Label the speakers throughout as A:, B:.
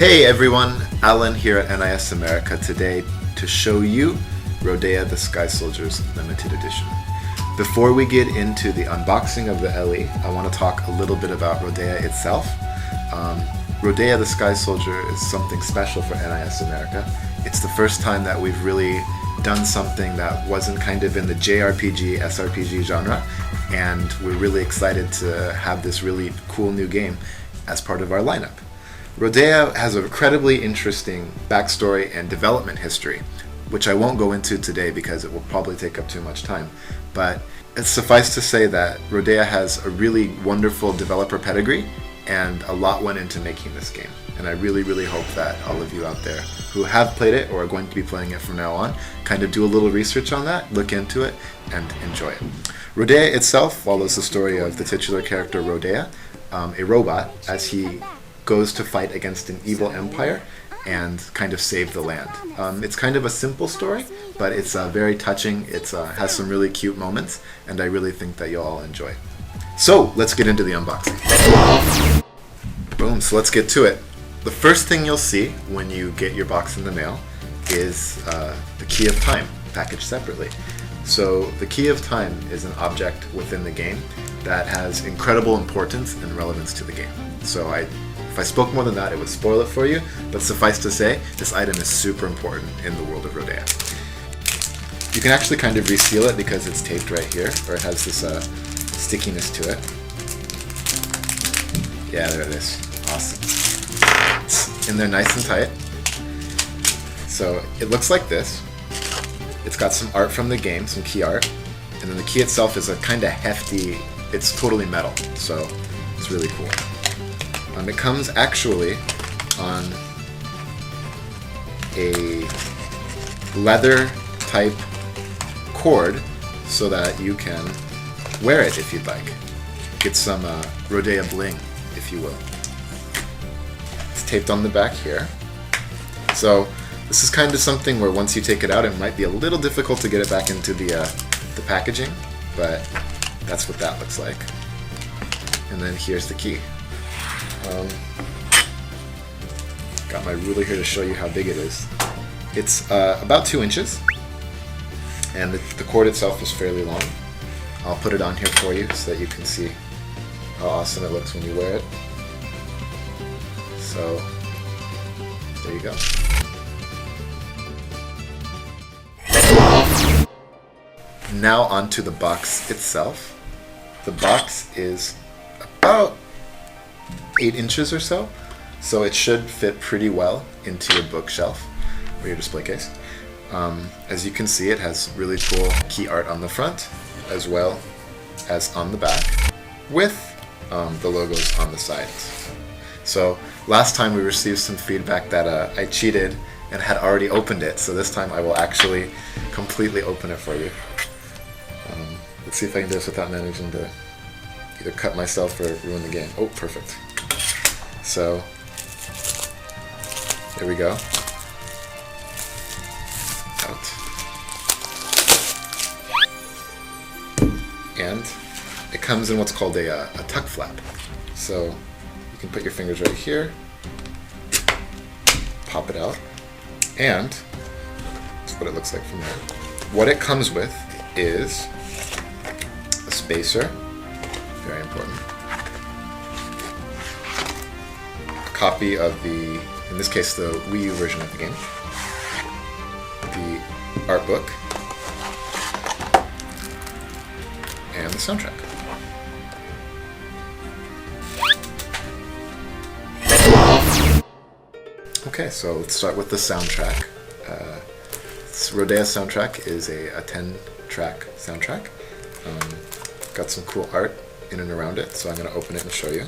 A: Hey everyone, Alan here at NIS America today to show you Rodea the Sky Soldier's Limited Edition. Before we get into the unboxing of the LE, I want to talk a little bit about Rodea itself. Rodea the Sky Soldier is something special for NIS America. It's the first time that we've really done something that wasn't kind of in the JRPG, SRPG genre, and we're really excited to have this really cool new game as part of our lineup. Rodea has an incredibly interesting backstory and development history, which I won't go into today because it will probably take up too much time. But it's suffice to say that Rodea has a really wonderful developer pedigree and a lot went into making this game. And I really hope that all of you out there who have played it or are going to be playing it from now on kind of do a little research on that, look into it, and enjoy it. Rodea itself follows the story of the titular character Rodea, a robot, as he goes to fight against an evil empire and kind of save the land. It's kind of a simple story, but it's very touching. It has some really cute moments, and I really think that you'll all enjoy. So let's get into the unboxing. Boom, so let's get to it. The first thing you'll see when you get your box in the mail is the Key of Time, packaged separately. So the Key of Time is an object within the game that has incredible importance and relevance to the game. So if I spoke more than that, it would spoil it for you, but suffice to say, this item is super important in the world of Rodea. You can actually kind of reseal it because it's taped right here, or it has this stickiness to it. Yeah, there it is. Awesome. It's in there nice and tight. So it looks like this. It's got some art from the game, some key art, and then the key itself is a kind of hefty, it's totally metal, so it's really cool. It comes actually on a leather type cord so that you can wear it if you'd like. Get some Rodea bling, if you will. It's taped on the back here. So this is kind of something where once you take it out, it might be a little difficult to get it back into the packaging, but that's what that looks like. And then here's the key. Got my ruler here to show you how big it is. It's about 2 inches, and the cord itself is fairly long. I'll put it on here for you so that you can see how awesome it looks when you wear it. So, there you go. Now onto the box itself. The box is about 8 inches or so it should fit pretty well into your bookshelf or your display case. As you can see, it has really cool key art on the front as well as on the back with the logos on the sides. So last time we received some feedback that I cheated and had already opened it, so this time I will actually completely open it for you. Let's see if I can do this without managing to either cut myself or ruin the game. Oh, perfect. So, there we go. Out. And it comes in what's called a tuck flap. So, you can put your fingers right here, pop it out, and that's what it looks like from there. What it comes with is a spacer, very important. Copy of the, in this case, the Wii U version of the game, the art book, and the soundtrack. Okay, so let's start with the soundtrack. Rodea's soundtrack is a 10-track soundtrack. Got some cool art in and around it, so I'm going to open it and show you.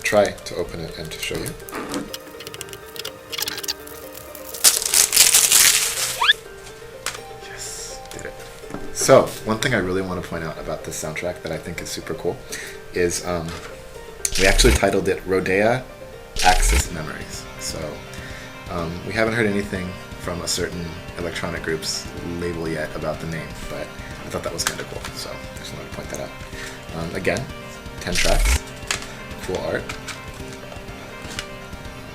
A: Try to open it and to show you. Yes, did it. So, one thing I really want to point out about this soundtrack that I think is super cool is we actually titled it Rodea Axis Memories. So, we haven't heard anything from a certain electronic group's label yet about the name, but I thought that was kind of cool, so I just wanted to point that out. Again, 10 tracks, cool art.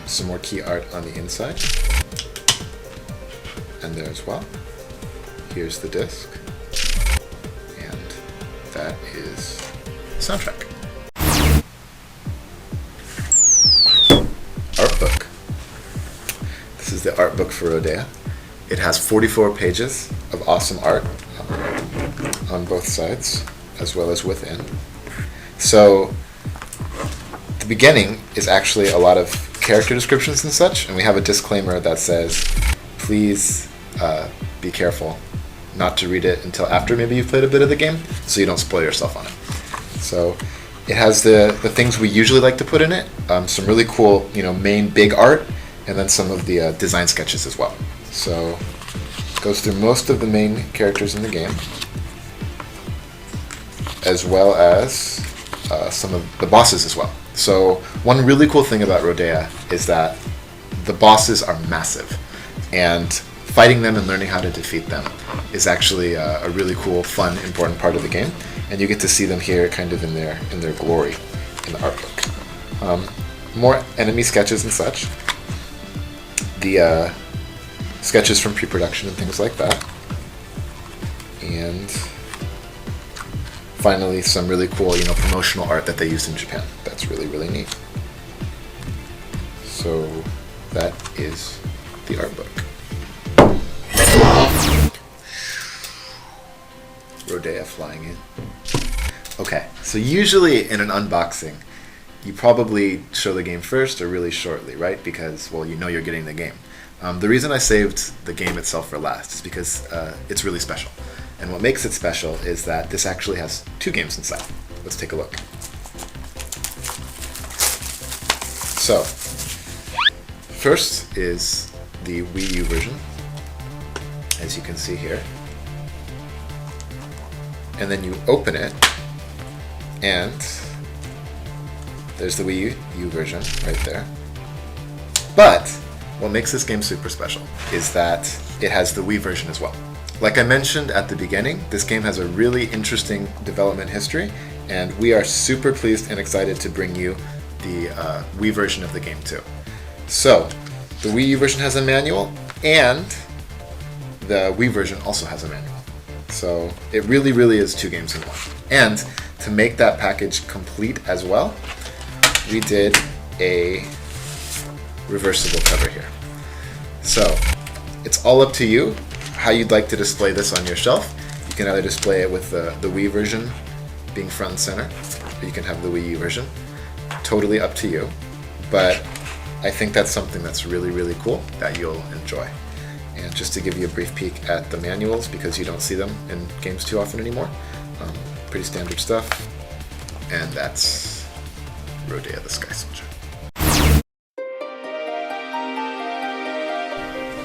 A: some more key art on the inside. And there as well. Here's the disc. And that is the soundtrack. Art book. This is the art book for Rodea. It has 44 pages of awesome art on both sides, as well as within. So the beginning is actually a lot of character descriptions and such, and we have a disclaimer that says, please be careful not to read it until after maybe you've played a bit of the game, so you don't spoil yourself on it. So it has the things we usually like to put in it, some really cool, main big art, and then some of the design sketches as well. So it goes through most of the main characters in the game, as well as some of the bosses as well. So one really cool thing about Rodea is that the bosses are massive, and fighting them and learning how to defeat them is actually a really cool, fun, important part of the game, and you get to see them here kind of in their glory in the art book. More enemy sketches and such, the sketches from pre-production and things like that, and finally some really cool promotional art that they used in Japan. That's really, really neat. So that is the art book. Rodea flying in. Okay, so usually in an unboxing, you probably show the game first or really shortly, right? Because, well, you're getting the game. The reason I saved the game itself for last is because it's really special. And what makes it special is that this actually has 2 games inside. Let's take a look. So, first is the Wii U version, as you can see here. And then you open it, and there's the Wii U version right there. But what makes this game super special is that it has the Wii version as well. Like I mentioned at the beginning, this game has a really interesting development history, and we are super pleased and excited to bring you the Wii version of the game too. So, the Wii U version has a manual, and the Wii version also has a manual. So, it really, really is 2 games in one. And to make that package complete as well, we did a reversible cover here. So, it's all up to you how you'd like to display this on your shelf. You can either display it with the Wii version being front and center, or you can have the Wii U version. Totally up to you, but I think that's something that's really, really cool that you'll enjoy. And just to give you a brief peek at the manuals, because you don't see them in games too often anymore, pretty standard stuff, and that's Rodea the Sky Soldier.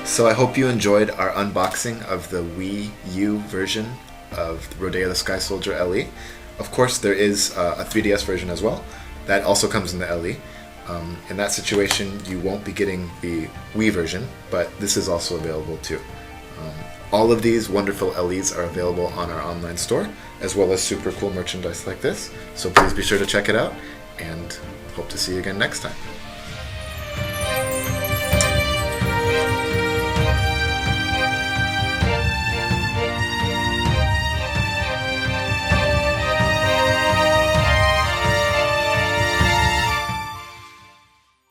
A: So I hope you enjoyed our unboxing of the Wii U version of Rodea the Sky Soldier LE. Of course, there is a 3DS version as well. That also comes in the LE. In that situation, you won't be getting the Wii version, but this is also available too. All of these wonderful LEs are available on our online store, as well as super cool merchandise like this. So please be sure to check it out, and hope to see you again next time.